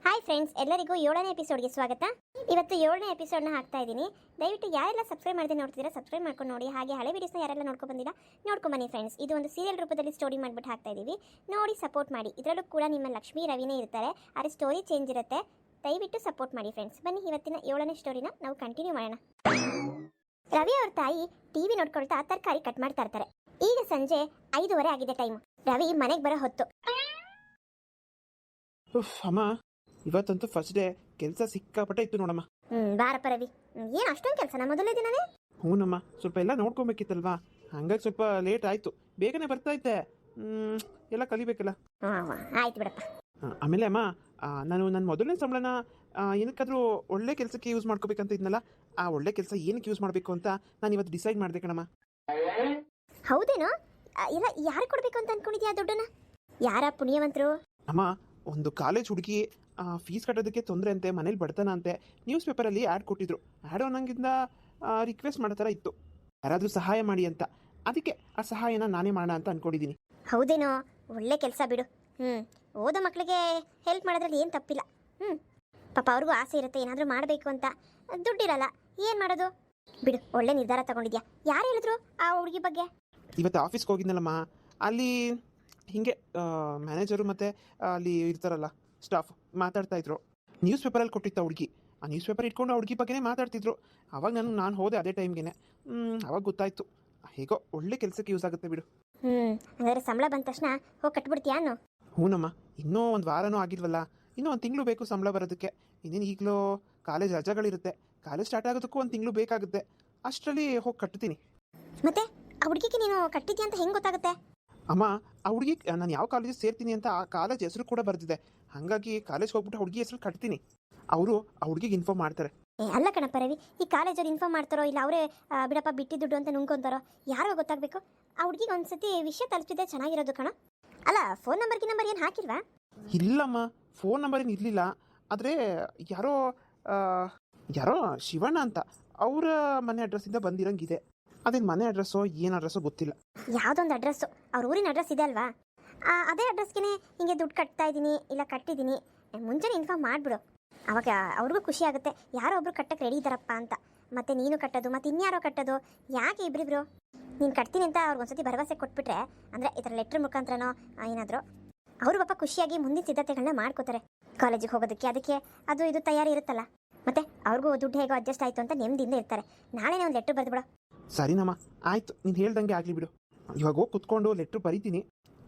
Hi friends, ಎಲ್ಲರಿಗೂ 7ನೇ ಎಪಿಸೋಡ್ಗೆ ಸ್ವಾಗತ. ಇವತ್ತು 7ನೇ ಎಪಿಸೋಡ್ನ ಹಾಕ್ತಾ ಇದ್ದೀನಿ. ದಯವಿಟ್ಟು ಯಾರೆಲ್ಲ ಸಬ್ಸ್ಕ್ರೈಬ್ ಮಾಡದೆ ನೋಡ್ತಿದ್ದೀರಾ ಸಬ್ಸ್ಕ್ರೈಬ್ ಮಾಡ್ಕೊಂಡು ನೋಡಿ. ಹಾಗೆ ಹಳೆ ವೀಡಿಯೋಸ್ನ ಯಾರೆಲ್ಲ ನೋಡ್ಕೊಂಡು ಬಂದಿಲ್ಲ ನೋಡ್ಕೊಂಡು ಬನ್ನಿ ಫ್ರೆಂಡ್ಸ್. ಇದು ಒಂದು ಸೀರಿಯಲ್ ರೂಪದಲ್ಲಿ ಸ್ಟೋರಿ ಮಾಡಿಬಿಟ್ಟು ಹಾಕ್ತಾ ಇದ್ದೀವಿ. ನೋಡಿ ಸಪೋರ್ಟ್ ಮಾಡಿ. ಇದರಲ್ಲೂ ಕೂಡ ನಿಮ್ಮ ಲಕ್ಷ್ಮೀ ರವಿನೇ ಇರ್ತಾರೆ, ಆದರೆ ಸ್ಟೋರಿ ಚೇಂಜ್ ಇರುತ್ತೆ. ದಯವಿಟ್ಟು ಸಪೋರ್ಟ್ ಮಾಡಿ ಫ್ರೆಂಡ್ಸ್. ಬನ್ನಿ ಇವತ್ತಿನ 7ನೇ ಸ್ಟೋರಿನ ನಾವು ಕಂಟಿನ್ಯೂ ಮಾಡೋಣ. ರವಿ ಅವ್ರ ತಾಯಿ ಟಿವಿ ನೋಡ್ಕೊಳ್ತಾ ತರಕಾರಿ ಕಟ್ ಮಾಡ್ತಾ ಇರ್ತಾರೆ. ಈಗ ಸಂಜೆ 5:30 ಆಗಿದೆ ಟೈಮ್. ರವಿ ಮನೆಗೆ ಬರೋ ಹೊತ್ತು. ಅಮ್ಮ, ಇವತ್ತಂತೂ ಫಸ್ಟ್ ಡೇ. ಕೆಲಸ ಸಿಕ್ಕಾಪಟ್ಟೆ ಇತ್ತು ನೋಡಮ್ಮ. ಬಾರಪ್ಪ ರವಿ, ಏನು ಅಷ್ಟೊಂದು ಕೆಲಸನ ಮೊದಲನೇ ದಿನನೇ? ಹ್ಞೂನಮ್ಮ, ಸ್ವಲ್ಪ ಎಲ್ಲ ನೋಡ್ಕೊಬೇಕಿತ್ತಲ್ವಾ, ಹಂಗಾಗಿ ಸ್ವಲ್ಪ ಲೇಟ್ ಆಯಿತು. ಬೇಗನೆ ಬರ್ತಾ ಇದ್ದೆ, ಎಲ್ಲ ಕಲಿಬೇಕಲ್ಲ. ಆಯ್ತು ಬಿಡಪ್ಪ. ಆಮೇಲೆ ಅಮ್ಮ, ನಾನು ನನ್ನ ಮೊದಲನೇ ಸಂಬಳನ ಏನಕ್ಕಾದರೂ ಒಳ್ಳೆ ಕೆಲಸಕ್ಕೆ ಯೂಸ್ ಮಾಡ್ಕೋಬೇಕಂತ ಇದ್ನಲ್ಲ, ಆ ಒಳ್ಳೆ ಕೆಲಸ ಏನಕ್ಕೆ ಯೂಸ್ ಮಾಡಬೇಕು ಅಂತ ನಾನು ಇವತ್ತು ಡಿಸೈಡ್ ಮಾಡಿದೆ ಕಣಮ್ಮ. ಹೌದೇನೋ? ಇಲ್ಲ, ಯಾರು ಕೊಡಬೇಕು ಅಂತ ಅನ್ಕೊಂಡಿದ್ಯಾ ದುಡ್ಡನ್ನ? ಯಾರ ಪುಣ್ಯವಂತರು? ಅಮ್ಮ, ಒಂದು ಕಾಲೇಜ್ ಹುಡುಗಿ ಫೀಸ್ ಕಟ್ಟೋದಕ್ಕೆ ತೊಂದರೆ ಅಂತೆ, ಮನೇಲಿ ಬಡ್ತಾನ ಅಂತೆ. ನ್ಯೂಸ್ ಪೇಪರಲ್ಲಿ ಆ್ಯಡ್ ಕೊಟ್ಟಿದ್ರು. ಆ್ಯಡ್ ಅನ್ನಂಗಿಂದ ರಿಕ್ವೆಸ್ಟ್ ಮಾಡೋ ಥರ ಇತ್ತು, ಯಾರಾದರೂ ಸಹಾಯ ಮಾಡಿ ಅಂತ. ಅದಕ್ಕೆ ಆ ಸಹಾಯನ ನಾನೇ ಮಾಡೋಣ ಅಂತ ಅಂದ್ಕೊಂಡಿದ್ದೀನಿ. ಹೌದೇನೋ? ಒಳ್ಳೆ ಕೆಲಸ ಬಿಡು. ಓದೋ ಮಕ್ಕಳಿಗೆ ಹೆಲ್ಪ್ ಮಾಡೋದ್ರಲ್ಲಿ ಏನು ತಪ್ಪಿಲ್ಲ. ಪಾಪ ಅವ್ರಿಗೂ ಆಸೆ ಇರುತ್ತೆ ಏನಾದರೂ ಮಾಡಬೇಕು ಅಂತ, ದುಡ್ಡಿರಲ್ಲ, ಏನು ಮಾಡೋದು? ಬಿಡು, ಒಳ್ಳೆ ನಿರ್ಧಾರ ತಗೊಂಡಿದ್ಯಾ. ಯಾರು ಹೇಳಿದ್ರು ಆ ಹುಡುಗಿ ಬಗ್ಗೆ? ಇವತ್ತು ಆಫೀಸ್ಗೆ ಹೋಗಿದ್ನಲ್ಲಮ್ಮ, ಅಲ್ಲಿ ಹೀಗೆ ಮ್ಯಾನೇಜರು ಮತ್ತು ಅಲ್ಲಿ ಇರ್ತಾರಲ್ಲ ಸ್ಟಾಫ್ ಮಾತಾಡ್ತಾ ಇದ್ರು. ನ್ಯೂಸ್ ಪೇಪರಲ್ಲಿ ಕೊಟ್ಟಿತ್ತು ಹುಡುಗಿ. ಆ ನ್ಯೂಸ್ ಪೇಪರ್ ಇಟ್ಕೊಂಡು ಆ ಹುಡುಗಿ ಬಗ್ಗೆನೇ ಮಾತಾಡ್ತಿದ್ರು. ಅವಾಗ ನಾನು ಹೋದೆ ಅದೇ ಟೈಮ್ಗೆ. ಅವಾಗ ಗೊತ್ತಾಯಿತು, ಹೇಗೋ ಒಳ್ಳೆ ಕೆಲಸಕ್ಕೆ ಯೂಸ್ ಆಗುತ್ತೆ ಬಿಡು. ಹಾಗಾದ್ರೆ ಸಂಬಳ ಬಂದ ತಕ್ಷಣ ಹೋಗಿ ಕಟ್ಬಿಡ್ತೀಯಾ? ಹ್ಞೂನಮ್ಮ, ಇನ್ನೂ ಒಂದು ವಾರನೂ ಆಗಿಲ್ವಲ್ಲ, ಇನ್ನೂ ಒಂದು ತಿಂಗಳು ಬೇಕು ಸಂಬಳ ಬರೋದಕ್ಕೆ. ಇನ್ನೇನು ಈಗಲೂ ಕಾಲೇಜ್ ರಜೆಗಳಿರುತ್ತೆ, ಕಾಲೇಜ್ ಸ್ಟಾರ್ಟ್ ಆಗೋದಕ್ಕೂ ಒಂದು ತಿಂಗಳು ಬೇಕಾಗುತ್ತೆ. ಅಷ್ಟರಲ್ಲಿ ಹೋಗಿ ಕಟ್ತೀನಿ. ಮತ್ತೆ ಆ ಹುಡುಗಿಗೆ ನೀನು ಕಟ್ಟಿದ್ಯಾ ಅಂತ ಹೆಂಗೆ ಗೊತ್ತಾಗುತ್ತೆ? ಅಮ್ಮ, ಆ ಹುಡುಗಿ ನಾನು ಯಾವ ಕಾಲೇಜಿಗೆ ಸೇರ್ತೀನಿ ಅಂತ ಆ ಕಾಲೇಜ್ ಹೆಸರು ಕೂಡ ಬರ್ತಿದೆ. ಹಾಗಾಗಿ ಕಾಲೇಜ್ಗೆ ಹೋಗ್ಬಿಟ್ಟು ಹುಡುಗಿ ಹೆಸರು ಕಟ್ತೀನಿ. ಅವರು ಆ ಹುಡುಗಿಗೆ ಇನ್ಫಾರ್ಮ್ ಮಾಡ್ತಾರೆ. ಅಲ್ಲ ಕಣಪ್ಪ ರವಿ, ಈ ಕಾಲೇಜವ್ರು ಇನ್ಫಾರ್ಮ್ ಮಾಡ್ತಾರೋ ಇಲ್ಲ ಅವರೇ ಬಿಡಪ್ಪ ಬಿಟ್ಟಿ ದುಡ್ಡು ಅಂತ ನುಂಗ್ಕೊಂತಾರೋ? ಯಾರೋ ಗೊತ್ತಾಗಬೇಕು. ಆ ಹುಡುಗಿಗೆ ಒಂದ್ಸತಿ ವಿಷಯ ತಲುಪಿದೆ ಚೆನ್ನಾಗಿರೋದು ಕಣ. ಅಲ್ಲ, ಫೋನ್ ನಂಬರ್ ಏನು ಹಾಕಿಲ್ವಾ? ಇಲ್ಲಮ್ಮ, ಫೋನ್ ನಂಬರ್ ಏನು ಇರಲಿಲ್ಲ. ಆದರೆ ಯಾರೋ ಶಿವಣ್ಣ ಅಂತ ಅವರ ಮನೆ ಅಡ್ರೆಸ್ಸಿಂದ ಬಂದಿರಂಗಿದೆ. ಅದೇನು ಮನೆ ಅಡ್ರೆಸ್ಸೋ ಏನು ಅಡ್ರೆಸ್ಸೋ ಗೊತ್ತಿಲ್ಲ. ಯಾವುದೊಂದು ಅಡ್ರೆಸ್ಸು, ಅವ್ರ ಊರಿನ ಅಡ್ರೆಸ್ ಇದೆ ಅಲ್ವಾ? ಅದೇ ಅಡ್ರೆಸ್ಗೆ ಹಿಂಗೆ ದುಡ್ಡು ಕಟ್ತಾ ಇದ್ದೀನಿ ಇಲ್ಲ ಕಟ್ಟಿದ್ದೀನಿ, ಮುಂಚೆನೇ ಇನ್ಫಾರ್ಮ್ ಮಾಡಿಬಿಡು. ಅವಾಗ ಅವ್ರಿಗೂ ಖುಷಿ ಆಗುತ್ತೆ, ಯಾರೋ ಒಬ್ರು ಕಟ್ಟಕ್ಕೆ ರೆಡಿ ಇದ್ದಾರಪ್ಪ ಅಂತ. ಮತ್ತೆ ನೀನು ಕಟ್ಟೋದು ಮತ್ತು ಇನ್ಯಾರೋ ಕಟ್ಟೋದು, ಯಾಕೆ ಇಬ್ಬರಿಬ್ರು? ನೀನು ಕಟ್ತೀನಿ ಅಂತ ಅವ್ರಿಗೊಂದ್ಸತಿ ಭರವಸೆ ಕೊಟ್ಬಿಟ್ರೆ, ಅಂದರೆ ಈ ಥರ ಲೆಟ್ರ್ ಮುಖಾಂತರನೋ ಏನಾದರೂ, ಅವರು ಪಾಪ ಖುಷಿಯಾಗಿ ಮುಂದಿನ ಸಿದ್ಧತೆಗಳನ್ನ ಮಾಡ್ಕೋತಾರೆ ಕಾಲೇಜಿಗೆ ಹೋಗೋದಕ್ಕೆ. ಅದಕ್ಕೆ ಅದು ಇದು ತಯಾರಿ ಇರುತ್ತಲ್ಲ, ಮತ್ತೆ ಅವ್ರಿಗೂ ದುಡ್ಡು ಹೇಗೋ ಅಡ್ಜಸ್ಟ್ ಆಯಿತು ಅಂತ ನೆಮ್ಮದಿಯಿಂದ ಇರ್ತಾರೆ. ನಾಳೆನೇ ಒಂದು ಲೆಟ್ರ್ ಬರೆದು ಬಿಡೋ. ಸರಿನಮ್ಮ, ಆಯಿತು, ನೀನು ಹೇಳ್ದಂಗೆ ಆಗಲಿ ಬಿಡು. ಇವಾಗ ಹೋಗಿ ಕುತ್ಕೊಂಡು ಲೆಟ್ರ್ ಬರೀತೀನಿ.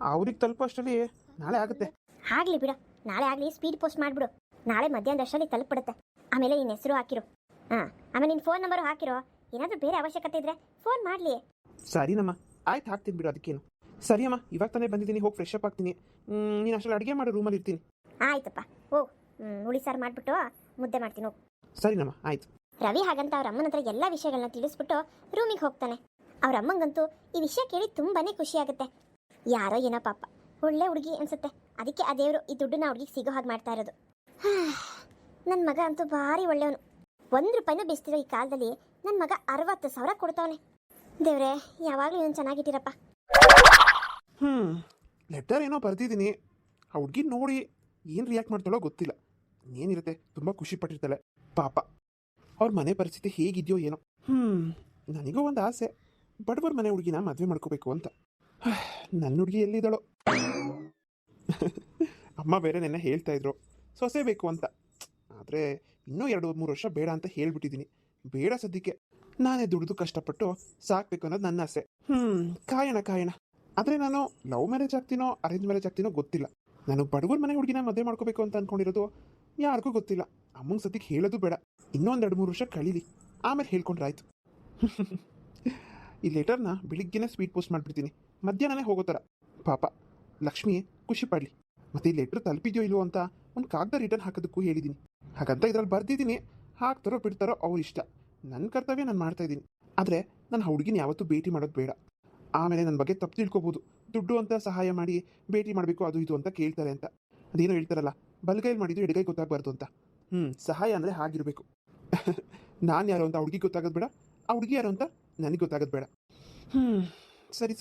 ಅವ್ರಿಗೆ ತಲುಪೋ ಅಷ್ಟರಲ್ಲಿ ನಾಳೆ ಆಗುತ್ತೆ. ಆಗಲಿ ಬಿಡು, ನಾಳೆ ಆಗಲಿ. ಸ್ಪೀಡ್ ಪೋಸ್ಟ್ ಮಾಡಿಬಿಡು, ನಾಳೆ ಮಧ್ಯಾಹ್ನದಷ್ಟರಲ್ಲಿ ತಲುಪಿಬಿಡುತ್ತೆ. ಆಮೇಲೆ ನಿನ್ನ ಹೆಸರು ಹಾಕಿರು. ಆಮೇಲೆ ನಿನ್ನ ಫೋನ್ ನಂಬರು ಹಾಕಿರೋ. ಏನಾದರೂ ಬೇರೆ ಅವಶ್ಯಕತೆ ಇದ್ದರೆ ಫೋನ್ ಮಾಡಲಿ. ಸರಿನಮ್ಮ, ಆಯ್ತು, ಹಾಕ್ತೀನಿ ಬಿಡು, ಅದಕ್ಕೇನು. ಸರಿಯಮ್ಮ, ಇವಾಗ ತಾನೇ ಬಂದಿದ್ದೀನಿ, ಹೋಗಿ ಫ್ರೆಶ್ ಅಪ್ ಆಗ್ತೀನಿ. ನೀನು ಅಷ್ಟರಲ್ಲಿ ಅಡುಗೆ ಮಾಡೋ ರೂಮಲ್ಲಿ ಇರ್ತೀನಿ. ಆಯ್ತಪ್ಪ, ಹೋಗು. ಹುಳಿ ಸಾರು ಮಾಡಿಬಿಟ್ಟು ಮುದ್ದೆ ಮಾಡ್ತೀನಿ, ಹೋಗು. ಸರಿನಮ್ಮ, ಆಯ್ತು. ರವಿ ಹಾಗಂತ ಅವ್ರ ಅಮ್ಮನ ಹತ್ರ ಎಲ್ಲ ವಿಷಯಗಳನ್ನ ತಿಳಿಸ್ಬಿಟ್ಟು ರೂಮಿಗೆ ಹೋಗ್ತಾನೆ. ಅವ್ರ ಅಮ್ಮಂಗಂತೂ ಈ ವಿಷಯ ಕೇಳಿ ತುಂಬಾನೇ ಖುಷಿ ಆಗುತ್ತೆ. ಯಾರೋ ಏನೋ ಪಾಪ ಒಳ್ಳೆ ಹುಡುಗಿ ಅನ್ಸುತ್ತೆ, ಅದಕ್ಕೆ ಆ ದೇವರು ಈ ದುಡ್ಡನ್ನ ಹುಡುಗಿಗೆ ಸಿಗೋ ಹಾಗೆ ಮಾಡ್ತಾ ಇರೋದು. ನನ್ನ ಮಗ ಅಂತೂ ಭಾರಿ ಒಳ್ಳೆಯವನು. ₹1 ಬೇಯಿಸ್ತಿರೋ ಈ ಕಾಲದಲ್ಲಿ ನನ್ನ ಮಗ 60,000 ಕೊಡ್ತಾವನೆ. ದೇವ್ರೆ, ಯಾವಾಗಲೂ ಇವನು ಚೆನ್ನಾಗಿಟ್ಟಿರಪ್ಪ. ಲೆಟರ್ ಏನೋ ಬರ್ದಿದ್ದೀನಿ. ಆ ಹುಡುಗಿ ನೋಡಿ ಏನು ರಿಯಾಕ್ಟ್ ಮಾಡ್ತಾಳೋ ಗೊತ್ತಿಲ್ಲ. ಏನಿರುತ್ತೆ, ತುಂಬ ಖುಷಿ ಪಟ್ಟಿರ್ತಾಳೆ ಪಾಪ. ಅವ್ರ ಮನೆ ಪರಿಸ್ಥಿತಿ ಹೇಗಿದೆಯೋ ಏನೋ. ನನಗೂ ಒಂದು ಆಸೆ, ಬಡವರ ಮನೆ ಹುಡುಗಿನ ಮದುವೆ ಮಾಡ್ಕೋಬೇಕು ಅಂತ. ನನ್ನ ಹುಡುಗಿ ಎಲ್ಲಿದ್ದಾಳೋ? ಅಮ್ಮ ಬೇರೆ ನೆನ್ನೆ ಹೇಳ್ತಾ ಇದ್ರು ಸೊಸೆ ಬೇಕು ಅಂತ. ಆದರೆ ಇನ್ನೂ 2-3 ವರ್ಷ ಬೇಡ ಅಂತ ಹೇಳ್ಬಿಟ್ಟಿದ್ದೀನಿ. ಬೇಡ ಸದ್ಯಕ್ಕೆ, ನಾನೇ ದುಡಿದು ಕಷ್ಟಪಟ್ಟು ಸಾಕಬೇಕು ಅನ್ನೋದು ನನ್ನ ಆಸೆ. ಕಾಯೋಣ. ಆದರೆ ನಾನು ಲವ್ ಮ್ಯಾರೇಜ್ ಆಗ್ತೀನೋ ಅರೇಂಜ್ ಮ್ಯಾರೇಜ್ ಆಗ್ತೀನೋ ಗೊತ್ತಿಲ್ಲ. ನಾನು ಬಡವರ ಮನೆ ಹುಡುಗಿನ ಮದುವೆ ಮಾಡ್ಕೋಬೇಕು ಅಂತ ಅಂದ್ಕೊಂಡಿರೋದು ಯಾರಿಗೂ ಗೊತ್ತಿಲ್ಲ. ಅಮ್ಮಂಗೆ ಸದ್ಯಕ್ಕೆ ಹೇಳೋದು ಬೇಡ. ಇನ್ನೊಂದು 2-3 ವರ್ಷ ಕಳೀಲಿ, ಆಮೇಲೆ ಹೇಳ್ಕೊಂಡ್ರಾಯ್ತು. ಈ ಲೆಟರ್ನ ಬೆಳಿಗ್ಗೆನೇ ಸ್ಪೀಡ್ ಪೋಸ್ಟ್ ಮಾಡಿಬಿಡ್ತೀನಿ, ಮಧ್ಯಾಹ್ನನೇ ಹೋಗೋ ಥರ. ಪಾಪ ಲಕ್ಷ್ಮಿ ಖುಷಿ ಪಡಲಿ. ಮತ್ತು ಈ ಲೆಟ್ರ್ ತಲುಪಿದೆಯೋ ಇಲ್ವೋ ಅಂತ ಒಂದು ಕಾಗದ ರಿಟರ್ನ್ ಹಾಕೋದಕ್ಕೂ ಹೇಳಿದ್ದೀನಿ. ಹಾಗಂತ ಇದರಲ್ಲಿ ಬರ್ದಿದ್ದೀನಿ, ಹಾಕ್ತಾರೋ ಬಿಡ್ತಾರೋ ಅವ್ರ ಇಷ್ಟ. ನನ್ನ ಕರ್ತವ್ಯ ನಾನು ಮಾಡ್ತಾಯಿದ್ದೀನಿ. ಆದರೆ ನಾನು ಹುಡುಗಿನ ಯಾವತ್ತೂ ಭೇಟಿ ಮಾಡೋದು ಬೇಡ. ಆಮೇಲೆ ನನ್ನ ಬಗ್ಗೆ ತಪ್ಪು ತಿಳ್ಕೊಬೋದು. ದುಡ್ಡು ಅಂತ ಸಹಾಯ ಮಾಡಿ ಭೇಟಿ ಮಾಡಬೇಕು ಅದು ಇದು ಅಂತ ಕೇಳ್ತಾರೆ ಅಂತ. ಅದೇನೋ ಹೇಳ್ತಾರಲ್ಲ, ಬಲಗೈಲಿ ಮಾಡಿದ್ದು ಎಡಗೈ ಗೊತ್ತಾಗಬಾರ್ದು ಅಂತ. ಸಹಾಯ ಅಂದರೆ ಹಾಗಿರಬೇಕು. ನಾನು ಯಾರು ಅಂತ ಹುಡುಗಿ ಗೊತ್ತಾಗೋದು ಬೇಡ, ಆ ಹುಡುಗಿ ಯಾರು ಅಂತ ನನಗೆ ಗೊತ್ತಾಗೋದು ಬೇಡ. ಸರಿ,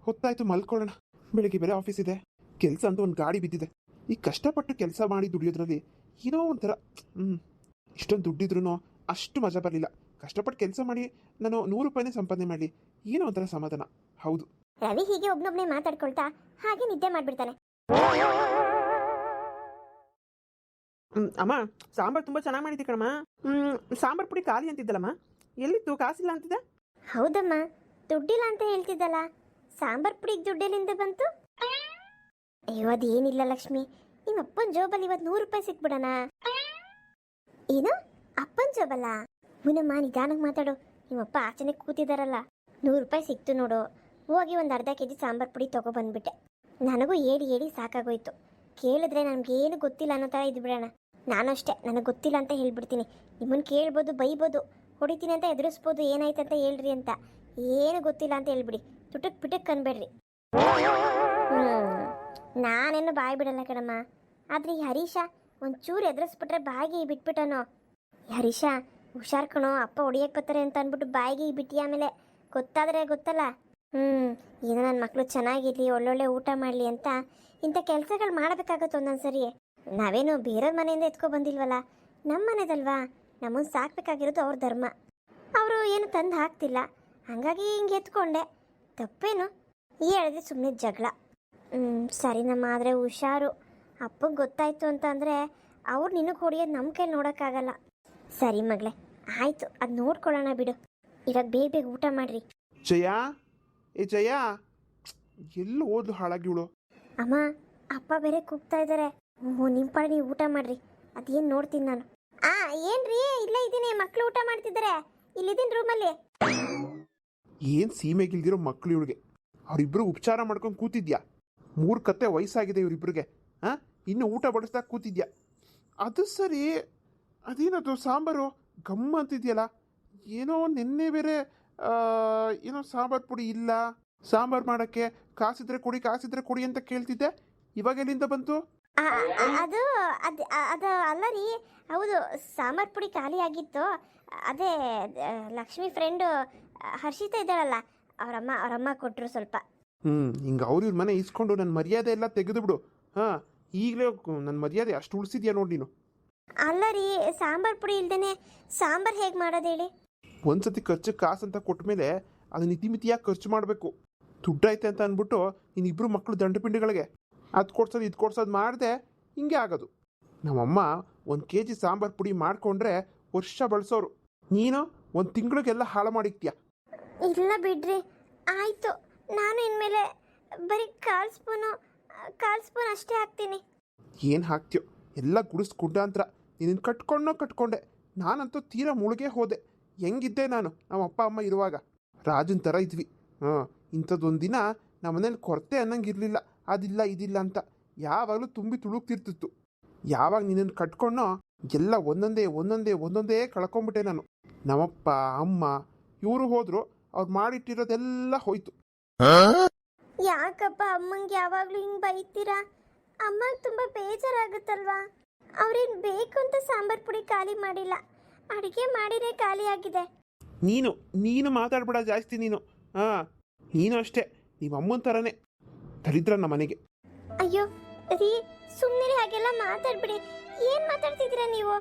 ಹೊತ್ತಾಯ್ತು, ಮಲ್ಕೊಳ್ಳೋಣ. ಬೆಳಿಗ್ಗೆ ಬೇರೆ ಆಫೀಸ್ ಇದೆ. ಕೆಲಸ ಅಂತ ಒಂದು ಗಾಡಿ ಬಿದ್ದಿದೆ. ಈ ಕಷ್ಟಪಟ್ಟು ಕೆಲಸ ಮಾಡಿ ದುಡಿಯೋದ್ರಲ್ಲಿ ಏನೋ ಒಂಥರ ಇಷ್ಟೊಂದು ದುಡ್ಡಿದ್ರೂ ಅಷ್ಟು ಮಜಾ ಬರಲಿಲ್ಲ. ಕಷ್ಟಪಟ್ಟು ಕೆಲಸ ಮಾಡಿ ನಾನು 100 ರೂಪಾಯಿನೇ ಸಂಪಾದನೆ ಮಾಡಲಿ, ಏನೋ ಒಂಥರ ಸಮಾಧಾನ. ಹೌದು. ರವಿ ಹೀಗೆ ಒಬ್ನೊಬ್ನೇ ಮಾತಾಡ್ಕೊಳ್ತಾ ಹಾಗೆ ನಿದ್ದೆ ಮಾಡ್ಬಿಡ್ತಾನೆ. ಅಮ್ಮ, ಸಾಂಬಾರು ತುಂಬ ಚೆನ್ನಾಗಿ ಮಾಡಿದ್ದೆ ಕಣಮ್ಮ. ಸಾಂಬಾರು ಪುಡಿ ಖಾಲಿ ಅಂತಿದ್ದಲ್ಲಮ್ಮ, ಎಲ್ಲಿತ್ತು? ಕಾಸಿಲ್ಲ ಅಂತಿದ್ದೆ. ಹೌದಮ್ಮ, ದುಡ್ಡಿಲ್ಲ ಅಂತ ಹೇಳ್ತಿದ್ದಲ್ಲ, ಸಾಂಬಾರ್ ಪುಡಿಗೆ ದುಡ್ಡೆಲ್ಲಿಂದ ಬಂತು? ಅಯ್ಯೋ ಅದೇನಿಲ್ಲ ಲಕ್ಷ್ಮಿ, ನಿಮ್ಮ ಅಪ್ಪನ ಜೋಬಲ್ಲಿ ಇವತ್ತು 100 ರೂಪಾಯಿ ಸಿಕ್ಬಿಡಣ. ಏನು ಅಪ್ಪನ ಜೋಬಲ್ಲ? ಮುನಮ್ಮ ನಿಧಾನಕ್ಕೆ ಮಾತಾಡು, ನಿಮ್ಮಪ್ಪ ಆಚೆನೆ ಕೂತಿದಾರಲ್ಲ. 100 ರೂಪಾಯಿ ಸಿಕ್ತು ನೋಡು, ಹೋಗಿ ಒಂದು ಅರ್ಧ ಕೆಜಿ ಸಾಂಬಾರ್ ಪುಡಿ ತಗೊಬಂದ್ಬಿಟ್ಟೆ. ನನಗೂ ಹೇಳಿ ಸಾಕಾಗೋಯ್ತು. ಕೇಳಿದ್ರೆ ನಮ್ಗೇನು ಗೊತ್ತಿಲ್ಲ ಅನ್ನೋ ಥರ ಇದ್ಬಿಡೋಣ. ನಾನು ಅಷ್ಟೇ, ನನಗೆ ಗೊತ್ತಿಲ್ಲ ಅಂತ ಹೇಳ್ಬಿಡ್ತೀನಿ. ನಿಮ್ಮನ್ನು ಕೇಳ್ಬೋದು, ಬೈಬೋದು, ಹೊಡಿತೀನಿ ಅಂತ ಎದುರಿಸ್ಬೋದು, ಏನಾಯ್ತಂತ ಹೇಳ್ರಿ ಅಂತ. ಏನು ಗೊತ್ತಿಲ್ಲ ಅಂತ ಹೇಳ್ಬಿಡಿ, ತುಟಕ್ ಅನ್ಬೇಡ್ರಿ. ನಾನೇನು ಬಾಯಿ ಬಿಡಲ್ಲ ಕಣಮ್ಮ. ಆದ್ರೆ ಈ ಹರೀಶ ಒಂಚೂರು ಎದುರಿಸ್ಬಿಟ್ರೆ ಬಾಯಿಗೆ ಬಿಟ್ಬಿಟ್ಟನೋ. ಹರೀಶ ಹುಷಾರ್ ಕಣೋ, ಅಪ್ಪ ಹೊಡಿಯಕ್ಕೆ ಬರ್ತಾರೆ ಅಂತ ಅಂದ್ಬಿಟ್ಟು ಬಾಯಿಗೆ ಬಿಟ್ಟಿ, ಆಮೇಲೆ ಗೊತ್ತಾದರೆ ಗೊತ್ತಲ್ಲ. ಏನೋ ನನ್ನ ಮಕ್ಕಳು ಚೆನ್ನಾಗಿರ್ಲಿ, ಒಳ್ಳೊಳ್ಳೆ ಊಟ ಮಾಡಲಿ ಅಂತ ಇಂಥ ಕೆಲಸಗಳು ಮಾಡಬೇಕಾಗತ್ತೆ ಒಂದೊಂದ್ಸರಿ. ನಾವೇನು ಬೇರೆಯವ್ರ ಮನೆಯಿಂದ ಎತ್ಕೊ ಬಂದಿಲ್ವಲ್ಲ, ನಮ್ಮ ಮನೆದಲ್ವಾ, ನಮ್ಮನ್ನು ಸಾಕ್ಬೇಕಾಗಿರೋದು ಅವ್ರ ಧರ್ಮ. ಅವರು ಏನು ತಂದು ಹಾಕ್ತಿಲ್ಲ, ಹಾಗಾಗಿ ಹಿಂಗೆ ಎತ್ಕೊಂಡೆ. ತಪ್ಪೇನು? ಹೇಳಿದ್ರೆ ಸುಮ್ಮನೆ ಜಗಳ. ಸರಿ ನಮ್ಮ, ಆದರೆ ಹುಷಾರು. ಅಪ್ಪಗೆ ಗೊತ್ತಾಯ್ತು ಅಂತ ಅಂದರೆ ಅವ್ರು ನಿನಗೆ ಹೊಡಿಯೋದು ನಮ್ಮ ಕೈಲಿ ನೋಡೋಕ್ಕಾಗಲ್ಲ. ಸರಿ ಮಗಳೇ, ಆಯಿತು, ಅದು ನೋಡ್ಕೊಳ್ಳೋಣ ಬಿಡು. ಇವಾಗ ಬೇಗ ಊಟ ಮಾಡಿರಿ. ಜಯ, ಏ ಜಯ, ಎಲ್ಲೂ ಓದ್ಲು ಹಾಳಾಗಿ ಇವಳು. ಅಮ್ಮ, ಅಪ್ಪ ಬೇರೆ ಕೂಗ್ತಾ ಇದ್ದಾರೆ. ನಿಮ್ಮ ಪಾಡಿ ನೀವು ಊಟ ಮಾಡಿರಿ, ಅದೇನು ನೋಡ್ತೀನಿ ನಾನು. ಏನ್ರಿ, ಇಲ್ಲೇ ಇದ್ದೀನಿ, ಮಕ್ಕಳು ಊಟ ಮಾಡ್ತಿದ್ದಾರೆ, ಇಲ್ಲಿದ್ದೀನಿ ರೂಮಲ್ಲಿ. ಏನು ಸೀಮೆಗಿಲ್ದಿರೋ ಮಕ್ಕಳು ಇವಳಿಗೆ. ಅವರಿಬ್ಬರು ಉಪಚಾರ ಮಾಡ್ಕೊಂಡು ಕೂತಿದ್ಯಾ? 3 ಕತ್ತೆ ವಯಸ್ಸಾಗಿದೆ ಇವರಿಬ್ಬರಿಗೆ. ಇನ್ನು ಊಟ ಬಡಿಸ್ದಾಗ ಕೂತಿದ್ಯಾ? ಅದು ಸರಿ, ಅದೇನದು ಸಾಂಬಾರು ಗಮ್ಮ ಅಂತಿದ್ಯಲ್ಲ, ಏನೋ ನಿನ್ನೆ ಬೇರೆ ಏನೋ ಸಾಂಬಾರು ಪುಡಿ ಇಲ್ಲ, ಸಾಂಬಾರು ಮಾಡೋಕ್ಕೆ ಕಾಸಿದ್ರೆ ಕೊಡಿ ಅಂತ ಕೇಳ್ತಿದ್ದೆ, ಇವಾಗ ಎಲ್ಲಿಂದ ಬಂತು? ಅದು ಅದು ಅದು ಅಲ್ಲ ರೀ, ಹೌದು, ಸಾಂಬಾರು ಪುಡಿ ಖಾಲಿ ಆಗಿತ್ತು. ಅದೇ ಲಕ್ಷ್ಮಿ ಫ್ರೆಂಡು ಹರ್ಷಿತಾ ಇದ್ದಾಳಲ್ಲ, ಅವರಮ್ಮ ಕೊಟ್ಟರು ಸ್ವಲ್ಪ. ಹಿಂಗೆ ಅವ್ರ ಮನೆ ಇಸ್ಕೊಂಡು ನನ್ನ ಮರ್ಯಾದೆ ಎಲ್ಲ ತೆಗೆದು ಬಿಡು. ಈಗಲೇ ನನ್ನ ಮರ್ಯಾದೆ ಅಷ್ಟು ಉಳಿಸಿದ್ಯಾ ನೋಡಿ ನೀನು. ಅಲ್ಲ ರೀ, ಸಾಂಬಾರು ಪುಡಿ ಇಲ್ದೇನೆ ಸಾಂಬಾರು ಹೇಗೆ ಮಾಡೋದು ಹೇಳಿ? ಒಂದ್ಸತಿ ಖರ್ಚಿಗೆ ಕಾಸು ಅಂತ ಕೊಟ್ಟ ಮೇಲೆ ಅದನ್ನ ಇತಿಮಿತಿಯಾಗಿ ಖರ್ಚು ಮಾಡಬೇಕು. ದುಡ್ಡೈತೆ ಅಂತ ಅಂದ್ಬಿಟ್ಟು ಇನ್ನಿಬ್ಬರು ಮಕ್ಕಳು ದಂಡಪಿಂಡಿಗಳಿಗೆ ಅದು ಕೊಡ್ಸೋದು ಇದು ಕೊಡ್ಸೋದು ಮಾಡಿದೆ, ಹಿಂಗೆ ಆಗೋದು. ನಮ್ಮಮ್ಮ 1 kg ಸಾಂಬಾರು ಪುಡಿ ಮಾಡಿಕೊಂಡ್ರೆ ವರ್ಷ ಬಳಸೋರು, ನೀನು 1 ತಿಂಗಳಿಗೆಲ್ಲ ಹಾಳು ಮಾಡಿಕ್ತೀಯ. ಇಲ್ಲ ಬಿಡ್ರಿ, ಆಯಿತು, ನಾನು ಇನ್ಮೇಲೆ ಬರೀ ಕಾಲು ಸ್ಪೂನ್ ಅಷ್ಟೇ ಹಾಕ್ತೀನಿ. ಏನು ಹಾಕ್ತೀಯೋ ಎಲ್ಲ ಗುಡಿಸ್ಕೊಂಡಾಂತರ. ನೀನು ಕಟ್ಕೊಂಡೆ. ನಾನಂತೂ ತೀರಾ ಮುಳುಗೆ ಹೋದೆ. ಹೆಂಗಿದ್ದೆ ನಾನು ನಮ್ಮ ಅಪ್ಪ ಅಮ್ಮ ಇರುವಾಗ? ರಾಜನ ಥರ ಇದ್ವಿ. ಇಂಥದ್ದೊಂದು ದಿನ ನಮ್ಮ ಮನೇಲಿ ಕೊರತೆ ಅನ್ನಂಗೆ ಇರಲಿಲ್ಲ, ಅದಿಲ್ಲ ಇದಿಲ್ಲ ಅಂತ. ಯಾವಾಗಲೂ ತುಂಬಿ ತುಳುಕ್ತಿರ್ತಿತ್ತು. ಯಾವಾಗ ನಿನ್ನನ್ನು ಕಟ್ಕೊಂಡೋ ಎಲ್ಲ ಒಂದೊಂದೇ ಕಳ್ಕೊಂಬಿಟ್ಟೆ ನಾನು. ನಮ್ಮಪ್ಪ ಅಮ್ಮ ಇವರು ಹೋದ್ರು, ಅವ್ರು ಮಾಡಿಟ್ಟಿರೋದೆಲ್ಲ ಹೋಯ್ತು. ಯಾಕಪ್ಪ ಅಮ್ಮಂಗೆ ಯಾವಾಗಲೂ ಹಿಂಗೆ ಬೈತೀರಾ? ಅಮ್ಮಂಗೆ ತುಂಬ ಬೇಜಾರಾಗುತ್ತಲ್ವಾ? ಅವ್ರೇನು ಬೇಕು ಅಂತ ಸಾಂಬಾರು ಪುಡಿ ಖಾಲಿ ಮಾಡಿಲ್ಲ, ಅಡುಗೆ ಮಾಡಿರೇ ಖಾಲಿ ಆಗಿದೆ. ನೀನು ಮಾತಾಡ್ಬೇಡ ಜಾಸ್ತಿ. ನೀನು ಅಷ್ಟೇ, ನಿಮ್ಮ ಅಮ್ಮನ ಥರನೇ ದರಿದ್ರ ನಮ್ಮ ಮನೆಗೆ. ಅಯ್ಯೋ ರೀ, ಸುಮ್ಮನೆ ಹಾಗೆಲ್ಲ ಮಾತಾಡ್ಬಿಡಿ. ಏನು ಮಾತಾಡ್ತಿದ್ದೀರಾ ನೀವು?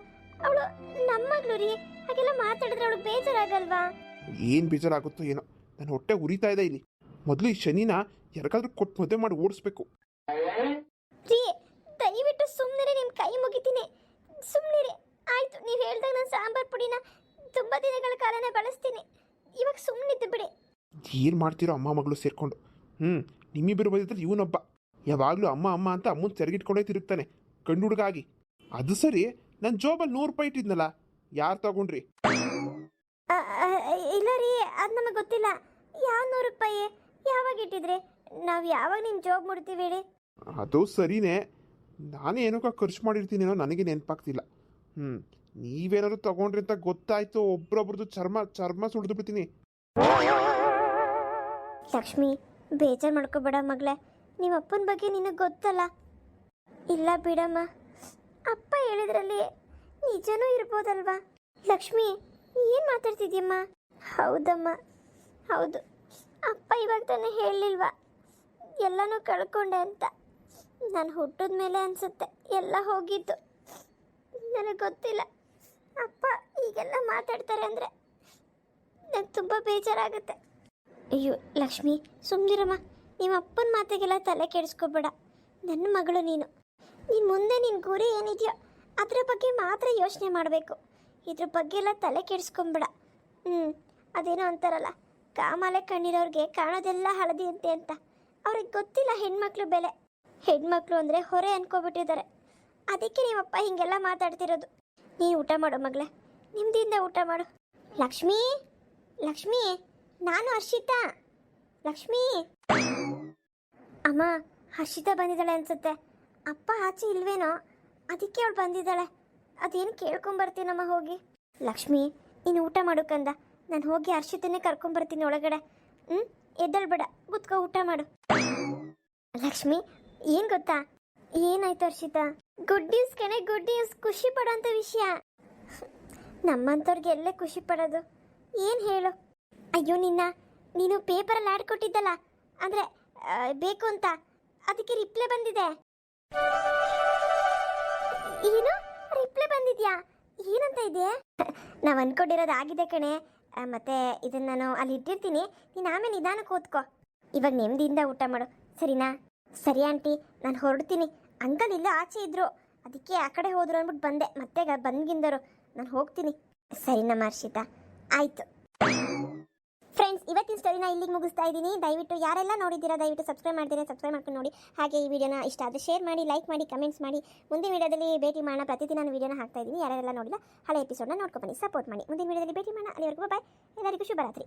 ಅವಳು ನಮ್ಮ ಮಗಳು ರೀ, ಹಾಗೆಲ್ಲ ಮಾತಾಡಿದ್ರೆ ಅವಳು ಬೇಜಾರಾಗಲ್ವಾ? ಏನು ಬೇಜಾರಾಗುತ್ತೋ ಏನೋ, ನನ್ನ ಹೊಟ್ಟೆ ಉರಿತಾ ಇದೆ ಇಲ್ಲಿ. ಮೊದಲು ಈ ಶನಿನ ಯಾರಿಗಾದ್ರೂ ಕೊಟ್ಟು ಮದುವೆ ಮಾಡಿ ಓಡಿಸ್ಬೇಕು. ರೀ, ದಯವಿಟ್ಟು ಸುಮ್ಮನೆ, ನಿಮ್ಮ ಕೈ ಮುಗಿತೀನಿ, ಸುಮ್ಮನೆ. ಆಯ್ತು, ನೀವು ಹೇಳ್ದಾಗ ನಾನು ಸಾಂಬಾರು ಪುಡಿನ ತುಂಬ ದಿನಗಳ ಕಾಲನೇ ಬಳಸ್ತೀನಿ. ಇವಾಗ ಸುಮ್ಮನಿದ್ದು ಬಿಡಿ. ಏನು ಮಾಡ್ತೀರೋ ಅಮ್ಮ ಮಗಳು ಸೇರ್ಕೊಂಡು? ನಿಮ್ಮಿಬ್ಬರು ಮಧ್ಯದಲ್ಲಿ ಇವನೊಬ್ಬ ಯಾವಾಗಲೂ ಅಮ್ಮ ಅಂತ ಅಮ್ಮನ ಸೆರಗಿಟ್ಕೊಂಡೇ ತಿರುಗ್ತಾನೆ, ಗಂಡು ಹುಡುಗಾಗಿ. ಅದು ಸರಿ, ನನ್ನ ಜೋಬಲ್ಲಿ 100 ರೂಪಾಯಿ ಇಟ್ಟಿದ್ನಲ್ಲ, ಯಾರು ತಗೊಂಡ್ರಿ? ಇಲ್ಲ ರೀ, ಅದು ನಮಗೆ ಗೊತ್ತಿಲ್ಲ. ಯಾವ 100 ರೂಪಾಯಿ ಯಾವಾಗ ಇಟ್ಟಿದ್ರೆ? ನಾವು ಯಾವಾಗ ನಿಮ್ಮ ಜಾಬ್ ಮುಡ್ತೀವಿ ಹೇಳಿ? ಅದು ಸರಿನೇ, ನಾನೇ ಏನೋ ಖರ್ಚು ಮಾಡಿರ್ತೀನೇನೋ, ನನಗೆ ನೆನಪಾಗ್ತಿಲ್ಲ. ನೀವೇನಾದ್ರು ತಗೊಂಡ್ರಿ ಅಂತ ಗೊತ್ತಾಯ್ತು, ಒಬ್ರೊಬ್ರದ್ದು ಚರ್ಮ ಸುಳಿದು ಬಿಡ್ತೀನಿ. ಲಕ್ಷ್ಮಿ, ಬೇಜಾರು ಮಾಡ್ಕೋಬೇಡ ಮಗಳೇ, ನಿಮ್ಮ ಅಪ್ಪನ ಬಗ್ಗೆ ನಿನಗೆ ಗೊತ್ತಲ್ಲ. ಇಲ್ಲ ಬಿಡಮ್ಮ, ಅಪ್ಪ ಹೇಳಿದ್ರಲ್ಲಿ ನಿಜನೂ ಇರ್ಬೋದಲ್ವಾ? ಲಕ್ಷ್ಮಿ, ಏನು ಮಾತಾಡ್ತಿದ್ಯಮ್ಮ? ಹೌದಮ್ಮ, ಹೌದು, ಅಪ್ಪ ಇವಾಗ ತಾನೇ ಹೇಳಿಲ್ವಾ ಎಲ್ಲನೂ ಕಳ್ಕೊಂಡೆ ಅಂತ. ನಾನು ಹುಟ್ಟಿದ ಮೇಲೆ ಅನಿಸುತ್ತೆ ಎಲ್ಲ ಹೋಗಿದ್ದು. ನನಗೆ ಗೊತ್ತಿಲ್ಲ. ಅಪ್ಪ ಹೀಗೆಲ್ಲ ಮಾತಾಡ್ತಾರೆ ಅಂದರೆ ನಂಗೆ ತುಂಬ ಬೇಜಾರಾಗುತ್ತೆ. ಅಯ್ಯೋ ಲಕ್ಷ್ಮಿ, ಸುಮ್ಮನಿರಮ್ಮ. ನಿಮ್ಮ ಅಪ್ಪನ ಮಾತಿಗೆಲ್ಲ ತಲೆ ಕೆಡಿಸ್ಕೋಬೇಡ. ನನ್ನ ಮಗಳು ನೀನು. ನೀನು ಮುಂದೆ ನಿನ್ನ ಗುರಿ ಏನಿದೆಯೋ ಅದ್ರ ಬಗ್ಗೆ ಮಾತ್ರ ಯೋಚನೆ ಮಾಡಬೇಕು. ಇದ್ರ ಬಗ್ಗೆ ಎಲ್ಲ ತಲೆ ಕೆಡಿಸ್ಕೊಂಬೇಡ. ಅದೇನೋ ಅಂತಾರಲ್ಲ, ಕಾಮಾಲೆ ಕಣ್ಣಿರೋರಿಗೆ ಕಾಣೋದೆಲ್ಲ ಹಳದಿ ಅಂತೆ ಅಂತ. ಅವ್ರಿಗೆ ಗೊತ್ತಿಲ್ಲ ಹೆಣ್ಮಕ್ಳು ಬೆಲೆ. ಹೆಣ್ಮಕ್ಳು ಅಂದರೆ ಹೊರೆ ಅನ್ಕೋಬಿಟ್ಟಿದ್ದಾರೆ. ಅದಕ್ಕೆ ನಿಮ್ಮಪ್ಪ ಹೀಗೆಲ್ಲ ಮಾತಾಡ್ತಿರೋದು. ನೀನು ಊಟ ಮಾಡು ಮಗಳೇ, ನಿಮ್ದಿಂದ ಊಟ ಮಾಡು. ಲಕ್ಷ್ಮೀ, ಲಕ್ಷ್ಮೀ, ನಾನು ಹರ್ಷಿತಾ. ಲಕ್ಷ್ಮೀ. ಅಮ್ಮ, ಹರ್ಷಿತಾ ಬಂದಿದ್ದಾಳೆ ಅನ್ಸುತ್ತೆ. ಅಪ್ಪ ಆಚೆ ಇಲ್ವೇನೋ, ಅದಕ್ಕೆ ಅವಳು ಬಂದಿದ್ದಾಳೆ. ಅದೇನು ಕೇಳ್ಕೊಂಬರ್ತೀನಮ್ಮ ಹೋಗಿ. ಲಕ್ಷ್ಮಿ, ನೀನು ಊಟ ಮಾಡು ಕಂದ. ನಾನು ಹೋಗಿ ಹರ್ಷಿತನ್ನೇ ಕರ್ಕೊಂಬರ್ತೀನಿ ಒಳಗಡೆ. ಎದ್ದಳ್ಬೇಡ, ಕೂತ್ಕೋ, ಊಟ ಮಾಡು. ಲಕ್ಷ್ಮಿ, ಏನು ಗೊತ್ತಾ? ಏನಾಯ್ತು ಹರ್ಷಿತಾ? ಗುಡ್ ನ್ಯೂಸ್ ಕಣೆ, ಗುಡ್ ನ್ಯೂಸ್. ಖುಷಿ ಪಡೋಂಥ ವಿಷಯ. ನಮ್ಮಂಥವ್ರಿಗೆ ಎಲ್ಲೇ ಖುಷಿ ಪಡೋದು? ಏನು ಹೇಳು? ಅಯ್ಯೋ ನೀನು ಪೇಪರಲ್ಲಿ ಆ್ಯಡ್ ಕೊಟ್ಟಿದ್ದಲ್ಲ, ಅಂದರೆ ಬೇಕು ಅಂತ, ಅದಕ್ಕೆ ರಿಪ್ಲೈ ಬಂದಿದೆ. ಏನು ರಿಪ್ಲೈ ಬಂದಿದ್ಯಾ? ಏನಂತ ಇದೆ? ನಾವು ಅಂದ್ಕೊಂಡಿರೋದು ಆಗಿದೆ ಕಣೆ. ಮತ್ತೆ ಇದನ್ನು ನಾನು ಅಲ್ಲಿ ಇಟ್ಟಿರ್ತೀನಿ, ನೀನು ಆಮೇಲೆ ನಿಧಾನಕ್ಕೆ ಓದ್ಕೋ. ಇವಾಗ ನೆಮ್ಮದಿಯಿಂದ ಊಟ ಮಾಡು, ಸರಿನಾ? ಸರಿ ಆಂಟಿ, ನಾನು ಹೊರಡ್ತೀನಿ. ಅಂಕಲ್ ಇಲ್ಲ ಆಚೆ ಇದ್ರು, ಅದಕ್ಕೆ ಆ ಕಡೆ ಹೋದ್ರು ಅಂದ್ಬಿಟ್ಟು ಬಂದೆ. ಮತ್ತೆ ಬಂದ್ಗಿಂದರು ನಾನು ಹೋಗ್ತೀನಿ. ಸರಿನಮ್ಮ ಹರ್ಷಿತಾ, ಆಯಿತು. ಫ್ರೆಂಡ್ಸ್, ಇವತ್ತಿನ ಸ್ಟೋರಿನ ಇಲ್ಲಿಗೆ ಮುಗಿಸ್ತಾ ಇದ್ದೀನಿ. ದಯವಿಟ್ಟು ಯಾರೆಲ್ಲ ನೋಡಿದ್ದೀರಾ ದಯವಿಟ್ಟು ಸಬ್ಸ್ಕ್ರೈಬ್ ಮಾಡ್ತೀರಾ, ಸಬ್ಸ್ಕ್ರೈಬ್ ಮಾಡ್ಕೊಂಡು ನೋಡಿ. ಹಾಗೆ ಈ ವಿಡಿಯೋನ ಇಷ್ಟ ಆದರೆ ಶೇರ್ ಮಾಡಿ, ಲೈಕ್ ಮಾಡಿ, ಕಮೆಂಟ್ಸ್ ಮಾಡಿ. ಮುಂದಿನ ವಿಡಿಯೋದಲ್ಲಿ ಭೇಟಿ ಮಾಡೋಣ. ಪ್ರತಿದಿನ ನಾನು ವಿಡಿಯೋನ ಹಾಕ್ತಾ ಇದ್ದೀನಿ. ಯಾರೆಲ್ಲ ನೋಡಿಲ್ಲ ಹಳೆ ಎಪಿಸೋಡ್ನ ನೋಡ್ಕೊಂಡು ಬನ್ನಿ, ಸಪೋರ್ಟ್ ಮಾಡಿ. ಮುಂದಿನ ವಿಡಿಯೋದಲ್ಲಿ ಭೇಟಿ ಮಾಡೋಣ. ಅಲ್ಲಿವರೆಗೂ ಬಾಯ್. ಎಲ್ಲರಿಗೂ ಶುಭರಾತ್ರಿ.